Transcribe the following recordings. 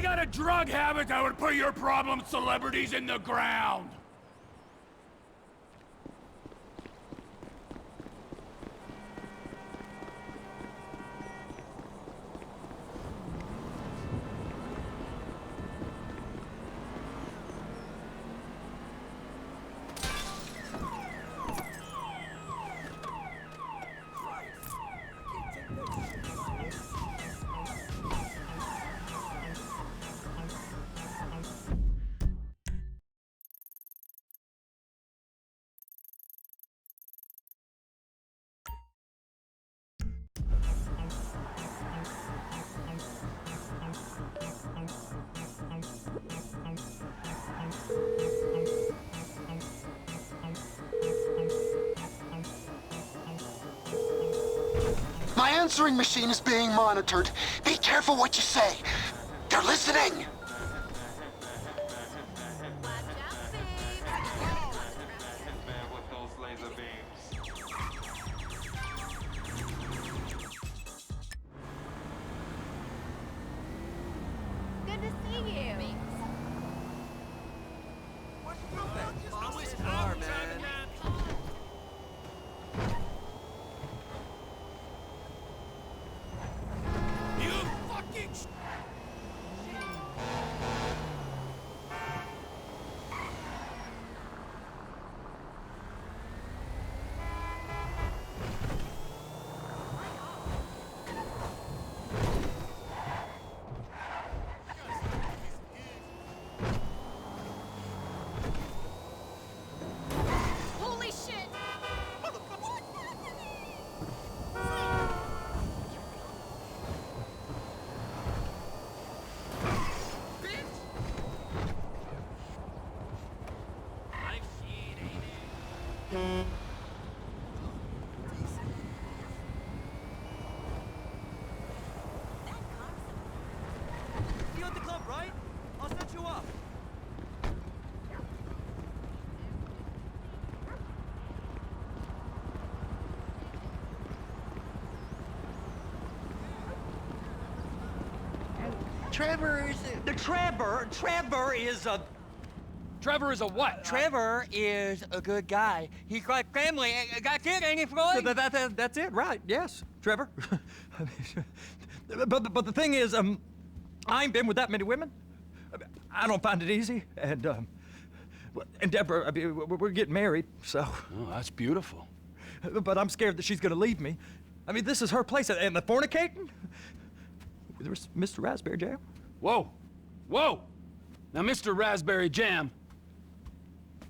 got a drug habit that would put your problem celebrities in the ground. My answering machine is being monitored. Be careful what you say. They're listening. Good to see you. Holy shit! You at the club, right? I'll set you up. Trevor is a what? Trevor is a good guy. He's got family. Got kid, ain't he, Floyd? That's it, right? Yes, Trevor. but the thing is, I ain't been with that many women. I don't find it easy, and Deborah, I mean, we're getting married, so. Oh, that's beautiful. But I'm scared that she's gonna leave me. I mean, this is her place, and the fornicating. There's Mr. Raspberry Jam. Whoa, whoa! Now, Mr. Raspberry Jam,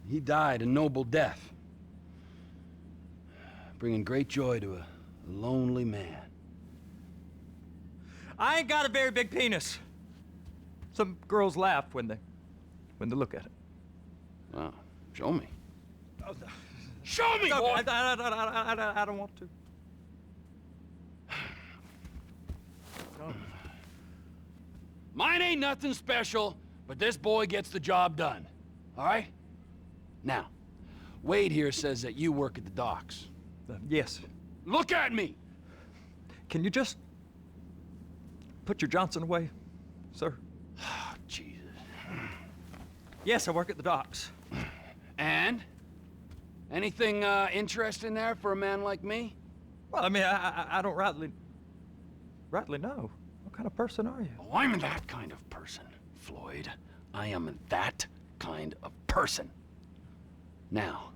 he died a noble death, bringing great joy to a lonely man. I ain't got a very big penis. Some girls laugh when they look at it. Wow, show me. Oh, no. Show me, No, boy! I don't want to. No. Mine ain't nothing special, but this boy gets the job done. All right? Now, Wade here says that you work at the docks. Yes. Look at me! Can you just put your Johnson away, sir? Oh, Jesus. Yes, I work at the docks. And? Anything interesting there for a man like me? Well, I mean, I don't rightly know. What kind of person are you? Oh, I'm that kind of person, Floyd. I am that kind of person. Now,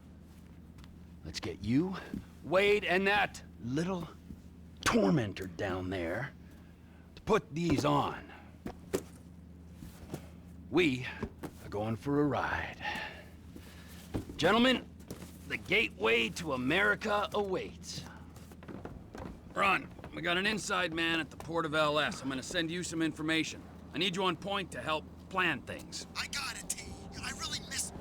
let's get you, Wade, and that little tormentor down there to put these on. We are going for a ride. Gentlemen, the gateway to America awaits. Ron, we got an inside man at the port of LS. I'm gonna send you some information. I need you on point to help plan things. I got it, T. I really miss...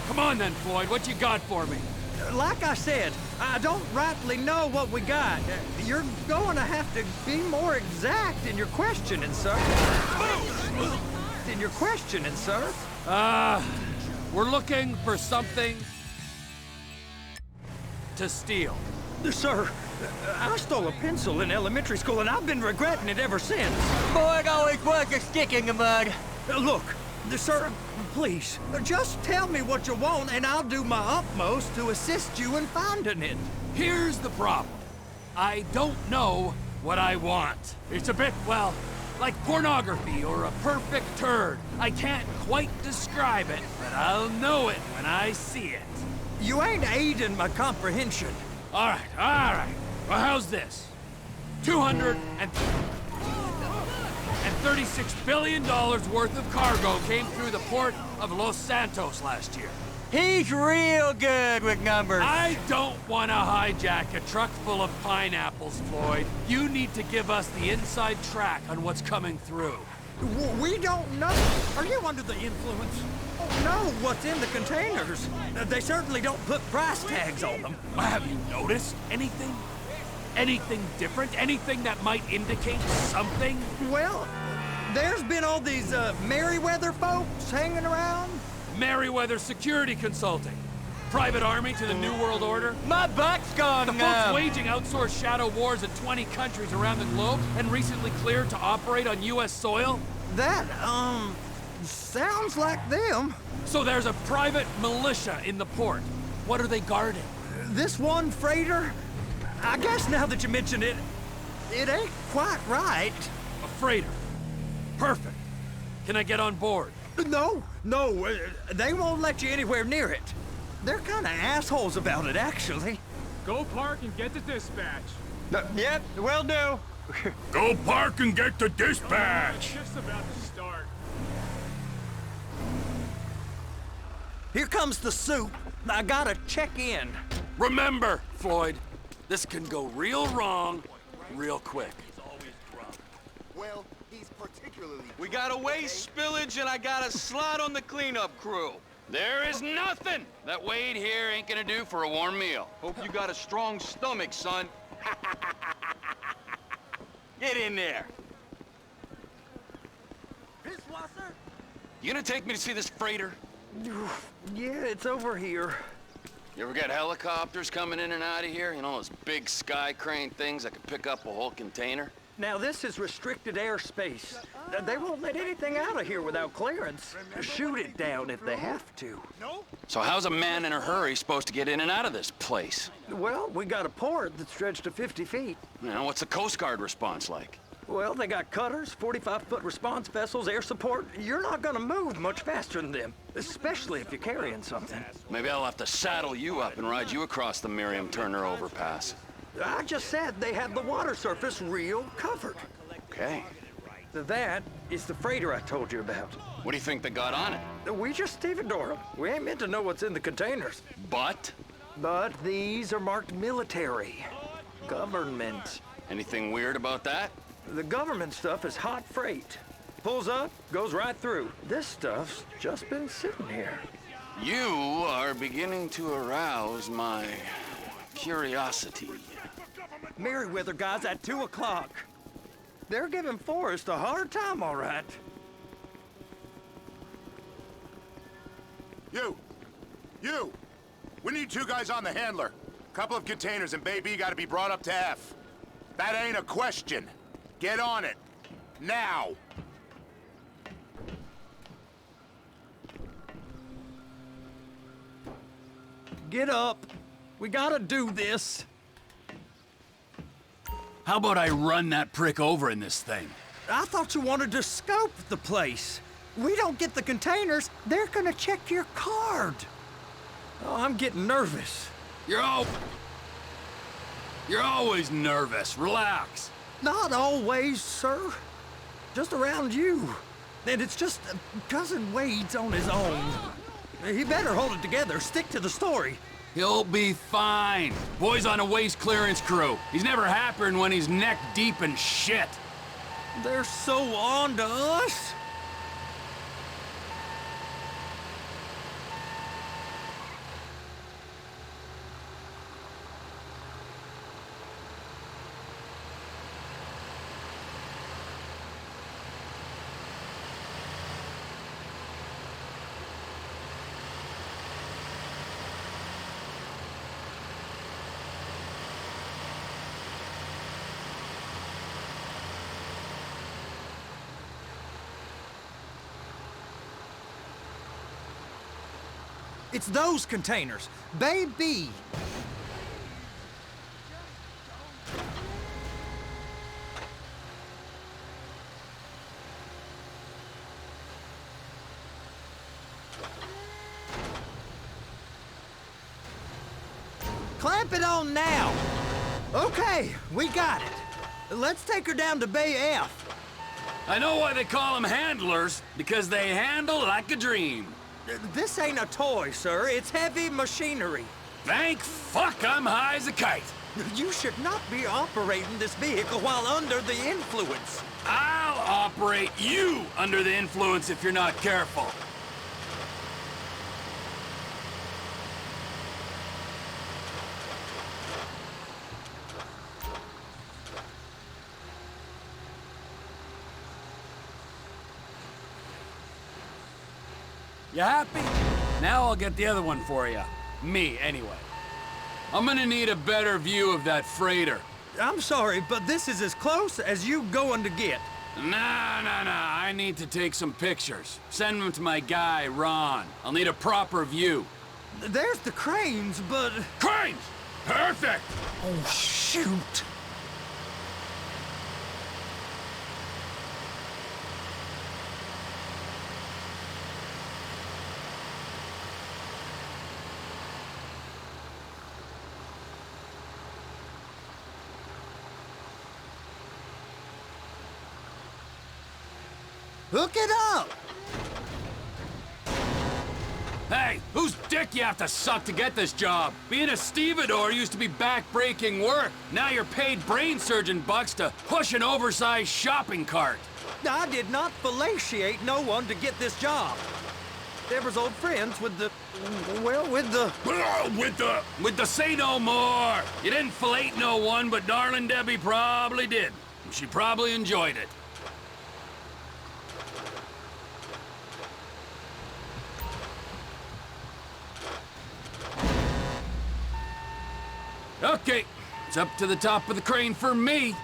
Come on then, Floyd, what you got for me? Like I said, I don't rightly know what we got. You're going to have to be more exact in your questioning, sir. In your questioning, sir. We're looking for something to steal. Sir, I stole a pencil in elementary school, and I've been regretting it ever since. Boy, it always was a stick in the mud. Look, sir, please, just tell me what you want, and I'll do my utmost to assist you in finding it. Here's the problem. I don't know what I want. It's a bit, well, like pornography or a perfect turd. I can't quite describe it, but I'll know it when I see it. You ain't aiding my comprehension. All right. Well, how's this? $236 billion worth of cargo came through the port of Los Santos last year. He's real good with numbers. I don't want to hijack a truck full of pineapples, Floyd. You need to give us the inside track on what's coming through. We don't know. Are you under the influence? Know what's in the containers. They certainly don't put price tags on them. Have you noticed anything? Anything different? Anything that might indicate something? Well, there's been all these Merryweather folks hanging around. Merryweather Security Consulting. Private army to the New World Order. My butt's gone The numb. folks waging outsourced shadow wars in 20 countries around the globe and recently cleared to operate on U.S. soil. That, sounds like them. So there's a private militia in the port. What are they guarding? This one freighter, I guess now that you mention it, it ain't quite right. A freighter. Perfect. Can I get on board? No, they won't let you anywhere near it. They're kind of assholes about it, actually. Go park and get the dispatch. Yep, will do. Go park and get the dispatch. Just about to start. Here comes the soup. I gotta check in. Remember, Floyd, this can go real wrong real quick. Well, he's particularly... We got a waste spillage and I got a slot on the cleanup crew. There is nothing that Wade here ain't gonna do for a warm meal. Hope you got a strong stomach, son. Get in there. You gonna take me to see this freighter? Yeah, it's over here. You ever get helicopters coming in and out of here? You know, those big sky crane things that could pick up a whole container? Now, this is restricted airspace. They won't let anything out of here without clearance. Shoot it down if they have to. So how's a man in a hurry supposed to get in and out of this place? Well, we got a port that's stretched to 50 feet. You know, what's the Coast Guard response like? Well, they got cutters, 45-foot response vessels, air support. You're not gonna move much faster than them, especially if you're carrying something. Maybe I'll have to saddle you up and ride you across the Miriam Turner overpass. I just said they had the water surface real covered. Okay. That is the freighter I told you about. What do you think they got on it? We just stevedore them. We ain't meant to know what's in the containers. But? But these are marked military. Government. Anything weird about that? The government stuff is hot freight. Pulls up, goes right through. This stuff's just been sitting here. You are beginning to arouse my curiosity. Merryweather guys at 2 o'clock. They're giving Forrest a hard time, all right. You! We need 2 guys on the handler. Couple of containers and Baby gotta be brought up to F. That ain't a question. Get on it. Now! Get up. We gotta do this. How about I run that prick over in this thing? I thought you wanted to scope the place. We don't get the containers, they're gonna check your card. Oh, I'm getting nervous. You're always nervous. Relax. Not always, sir. Just around you. And it's just Cousin Wade's on his own. He better hold it together, stick to the story. He'll be fine. Boy's on a waste clearance crew. He's never happier than when he's neck deep in shit. They're so on to us. It's those containers. Bay B. Clamp it on now. Okay, we got it. Let's take her down to Bay F. I know why they call them handlers, because they handle like a dream. This ain't a toy, sir. It's heavy machinery. Thank fuck I'm high as a kite. You should not be operating this vehicle while under the influence. I'll operate you under the influence if you're not careful. You happy? Now I'll get the other one for you. Me, anyway. I'm gonna need a better view of that freighter. I'm sorry, but this is as close as you going to get. Nah. I need to take some pictures. Send them to my guy, Ron. I'll need a proper view. There's the cranes, but... Cranes! Perfect! Oh, shoot. Hook it up! Hey, whose dick you have to suck to get this job? Being a stevedore used to be back-breaking work. Now you're paid brain surgeon bucks to push an oversized shopping cart. I did not fellatiate no one to get this job. Deborah's old friends with the... well, with the... With the say no more. You didn't fillet no one, but darling Debbie probably did. She probably enjoyed it. Okay, it's up to the top of the crane for me.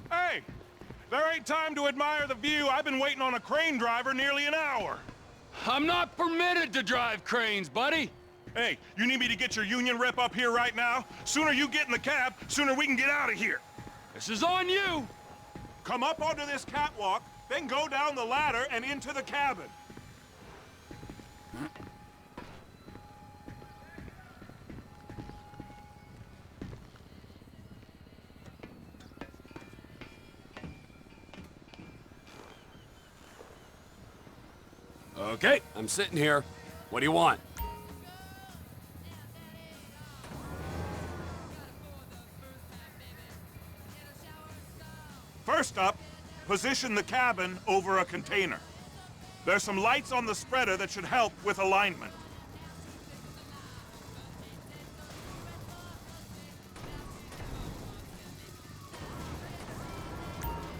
Hey, there ain't time to admire the view. I've been waiting on a crane driver nearly an hour. I'm not permitted to drive cranes, buddy. Hey, you need me to get your union rep up here right now? Sooner you get in the cab, sooner we can get out of here. This is on you. Come up onto this catwalk, then go down the ladder and into the cabin. Okay, I'm sitting here. What do you want? First up, position the cabin over a container. There's some lights on the spreader that should help with alignment.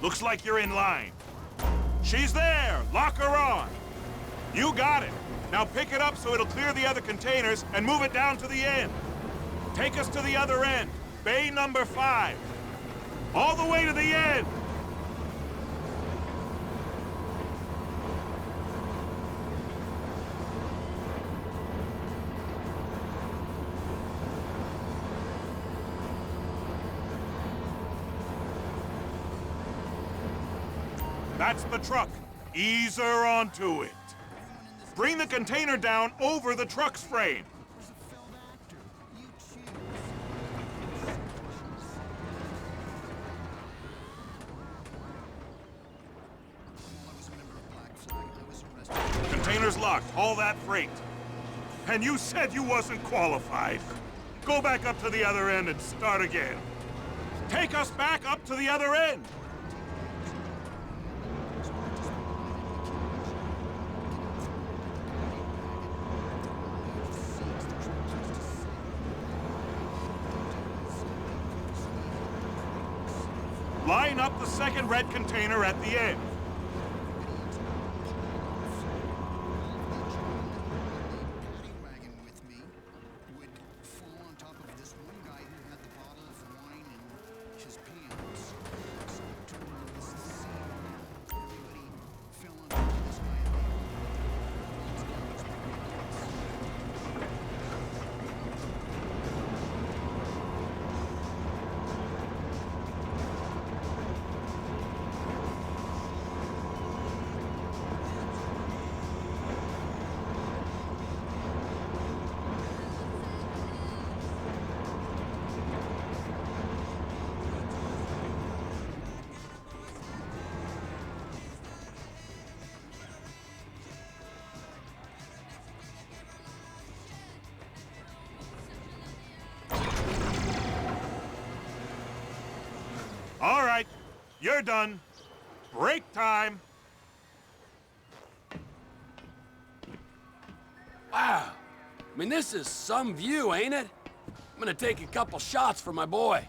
Looks like you're in line. She's there! Lock her on! You got it! Now pick it up so it'll clear the other containers and move it down to the end. Take us to the other end, bay number 5. All the way to the end! That's the truck. Ease her onto it. Bring the container down over the truck's frame. Container's locked, all that freight. And you said you wasn't qualified. Go back up to the other end and start again. Take us back up to the other end. Line up the second red container at the end. Wagon with me would fall on top of this one guy who had the bottle of wine in his pants. So it turned into this scene. Everybody fell on top of this guy. All right, you're done. Break time. Wow. I mean, this is some view, ain't it? I'm gonna take a couple shots for my boy.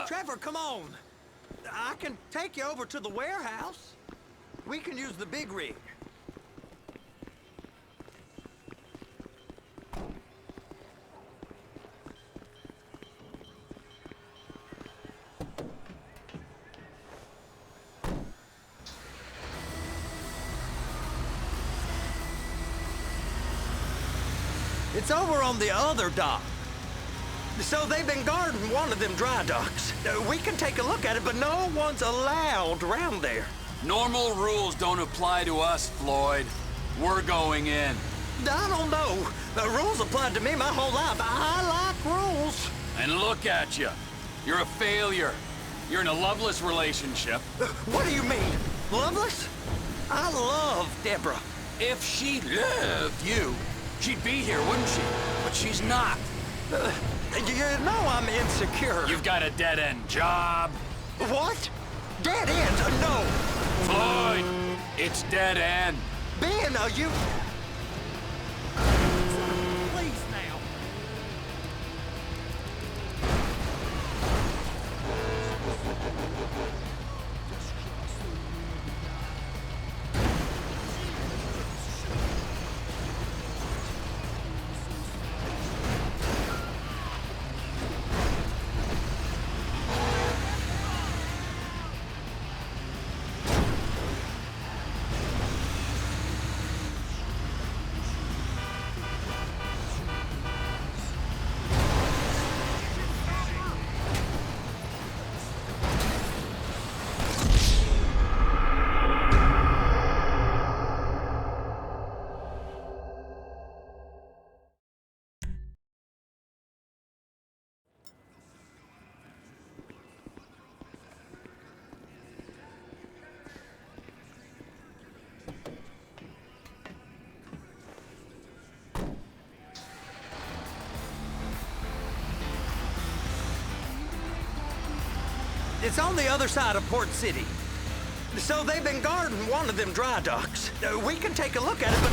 Trevor, come on. I can take you over to the warehouse. We can use the big rig. It's over on the other dock. So they've been guarding one of them dry docks. We can take a look at it, but no one's allowed around there. Normal rules don't apply to us, Floyd. We're going in. I don't know. The rules applied to me my whole life. I like rules. And look at you. You're a failure. You're in a loveless relationship. What do you mean? Loveless? I love Deborah. If she loved you, she'd be here, wouldn't she? But she's not. You know I'm insecure. You've got a dead-end job. What? Dead end? No. Floyd, it's dead end. Ben, are you... Please now. It's on the other side of Port City. So they've been guarding one of them dry docks. We can take a look at it, but...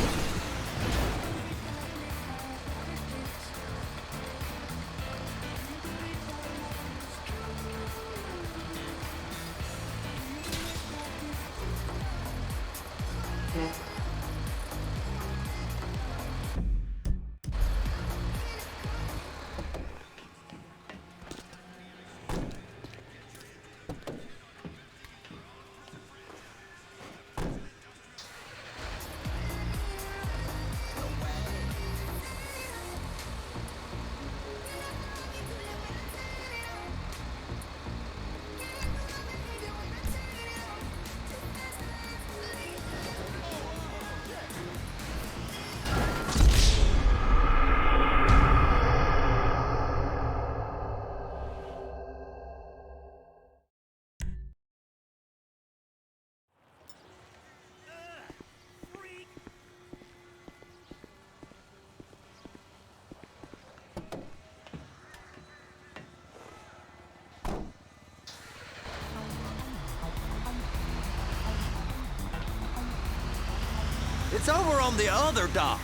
It's over on the other dock.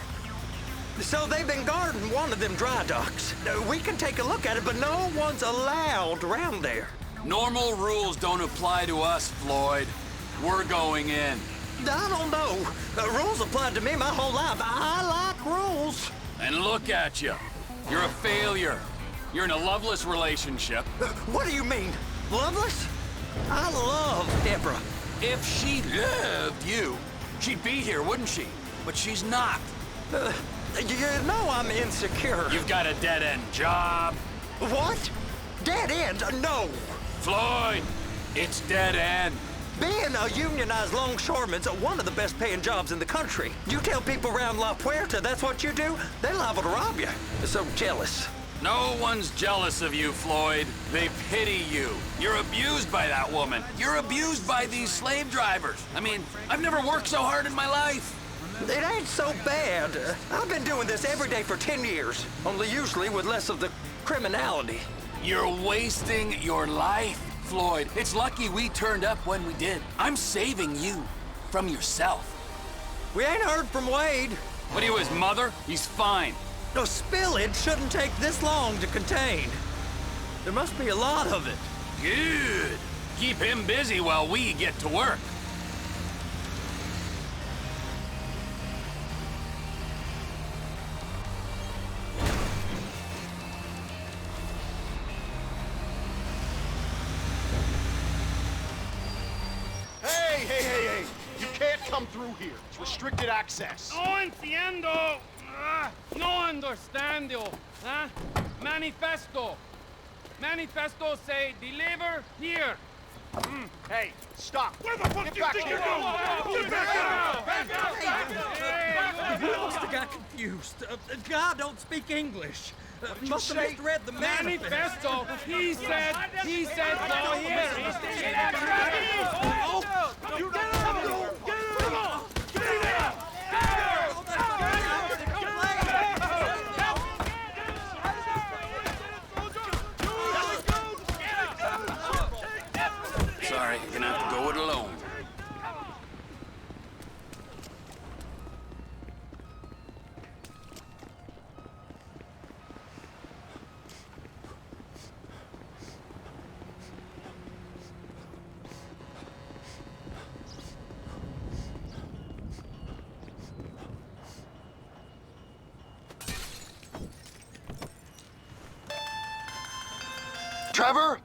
So they've been guarding one of them dry docks. We can take a look at it, but no one's allowed around there. Normal rules don't apply to us, Floyd. We're going in. I don't know. Rules applied to me my whole life. I like rules. And look at you. You're a failure. You're in a loveless relationship. What do you mean? Loveless? I love Deborah. If she loved you, she'd be here, wouldn't she? But she's not. You know I'm insecure. You've got a dead-end job. What? Dead end? No. Floyd, it's dead end. Being a unionized longshoreman's one of the best paying jobs in the country. You tell people around La Puerta that's what you do, they're liable to rob you. They're so jealous. No one's jealous of you, Floyd. They pity you. You're abused by that woman. You're abused by these slave drivers. I mean, I've never worked so hard in my life. It ain't so bad. I've been doing this every day for 10 years, only usually with less of the criminality. You're wasting your life, Floyd. It's lucky we turned up when we did. I'm saving you from yourself. We ain't heard from Wade. What are you, his mother? He's fine. No, spillage shouldn't take this long to contain. There must be a lot of it. Good. Keep him busy while we get to work. Hey! You can't come through here. It's restricted access. No entiendo. No understando. Huh? Manifesto. Manifesto say deliver here. Hey, stop. Where the fuck Get do you back think here. you're going? Get back He must have got confused. God don't speak English. you Must have say? misread the manifesto. Manifesto. He said go here. You Come on. Sorry, you're gonna have to go it alone. Trevor,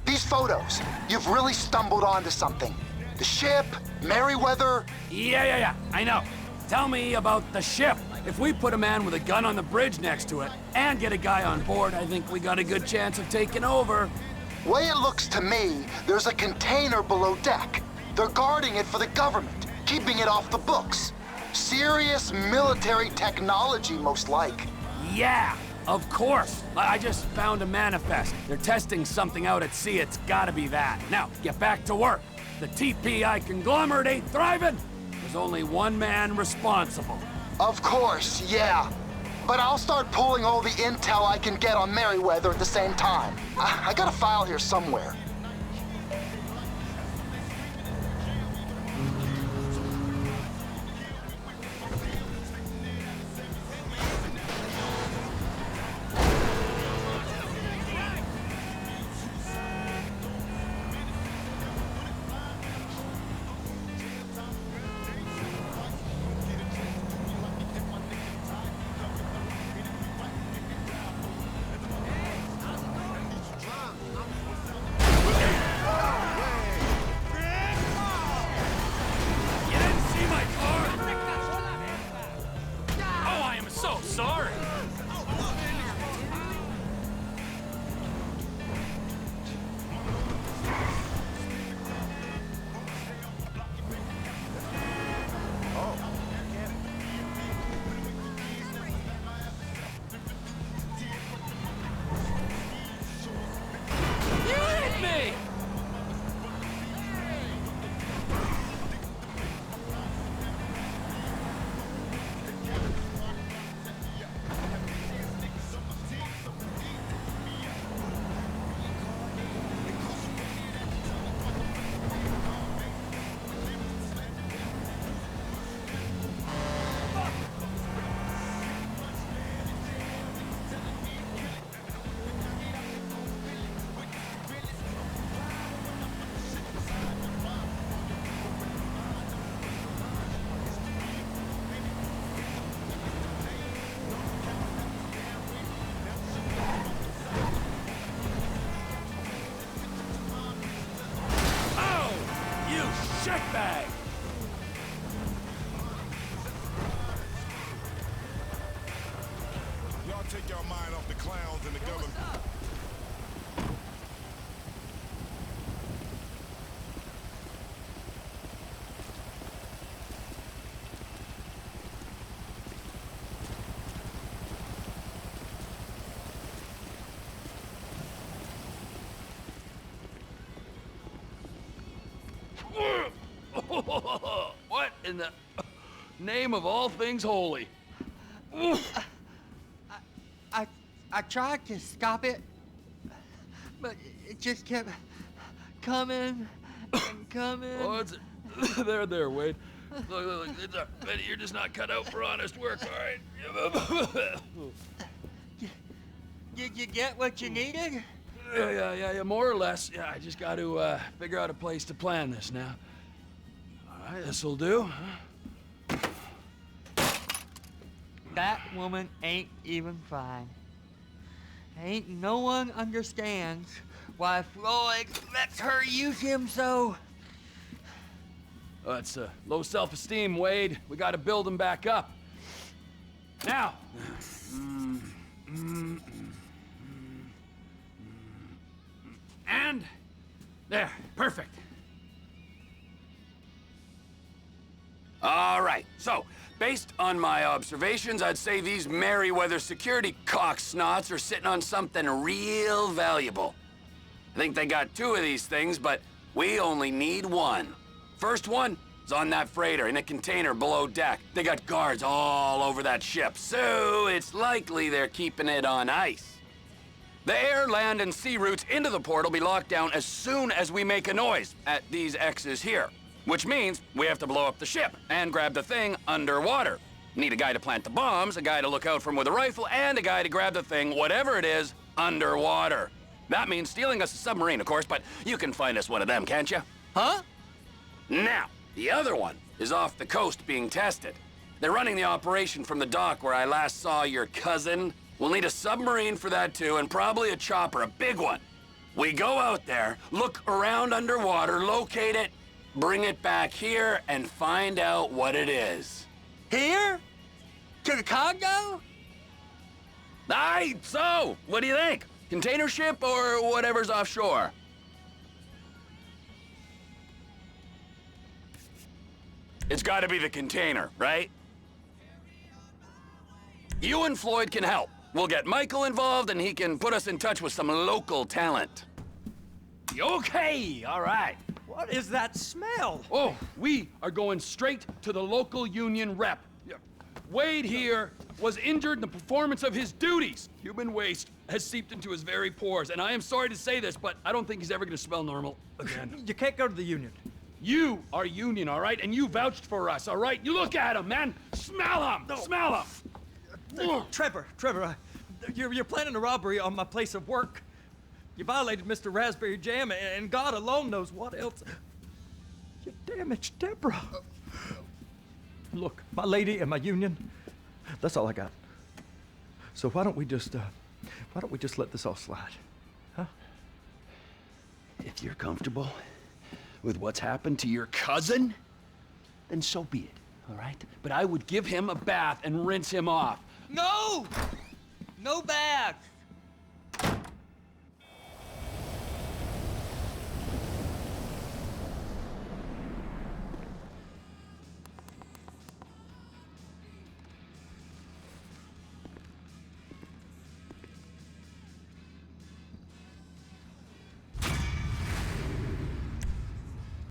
these photos, you've really stumbled onto something. The ship, Merryweather. Yeah, I know. Tell me about the ship. If we put a man with a gun on the bridge next to it and get a guy on board, I think we got a good chance of taking over. Way it looks to me, there's a container below deck. They're guarding it for the government, keeping it off the books. Serious military technology, most like. Yeah, of course. I just found a manifest. They're testing something out at sea. It's gotta be that. Now, get back to work. The TPI conglomerate ain't thriving. There's only one man responsible. Of course, yeah. But I'll start pulling all the intel I can get on Merryweather at the same time. I got a file here somewhere. check bag. Y'all take your mind off the clowns and the government. What in the name of all things holy? I tried to stop it, but it just kept coming and coming. Oh, it's there, Wade. Look, you're just not cut out for honest work, all right? Did you get what you needed? Yeah, more or less. Yeah, I just got to figure out a place to plan this now. All right, this'll do. That woman ain't even fine. Ain't no one understands why Floyd lets her use him so. Oh, it's low self-esteem, Wade. We got to build him back up. Now. And there, perfect. All right, so, based on my observations, I'd say these Merryweather security cocksnots are sitting on something real valuable. I think they got 2 of these things, but we only need 1. First one is on that freighter in a container below deck. They got guards all over that ship, so it's likely they're keeping it on ice. The air, land, and sea routes into the port will be locked down as soon as we make a noise at these X's here. Which means we have to blow up the ship and grab the thing underwater. Need a guy to plant the bombs, a guy to look out for him with a rifle, and a guy to grab the thing, whatever it is, underwater. That means stealing us a submarine, of course, but you can find us one of them, can't you? Huh? Now, the other one is off the coast being tested. They're running the operation from the dock where I last saw your cousin. We'll need a submarine for that too, and probably a chopper, a big one. We go out there, look around underwater, locate it, bring it back here, and find out what it is. Here? To the Congo? Aye, so, what do you think? Container ship or whatever's offshore? It's gotta be the container, right? You and Floyd can help. We'll get Michael involved and he can put us in touch with some local talent. Okay, all right. What is that smell? Oh, we are going straight to the local union rep. Wade here was injured in the performance of his duties. Human waste has seeped into his very pores, and I am sorry to say this, but I don't think he's ever gonna smell normal again. You can't go to the union. You are union, all right? And you vouched for us, all right? You look at him, man. Smell him. No. Smell him. Trevor, you're planning a robbery on my place of work. You violated Mr. Raspberry Jam, and God alone knows what else. You damaged Deborah. Look, my lady and my union, that's all I got. So why don't we just let this all slide, huh? If you're comfortable with what's happened to your cousin, then so be it, all right? But I would give him a bath and rinse him off. No! No bath!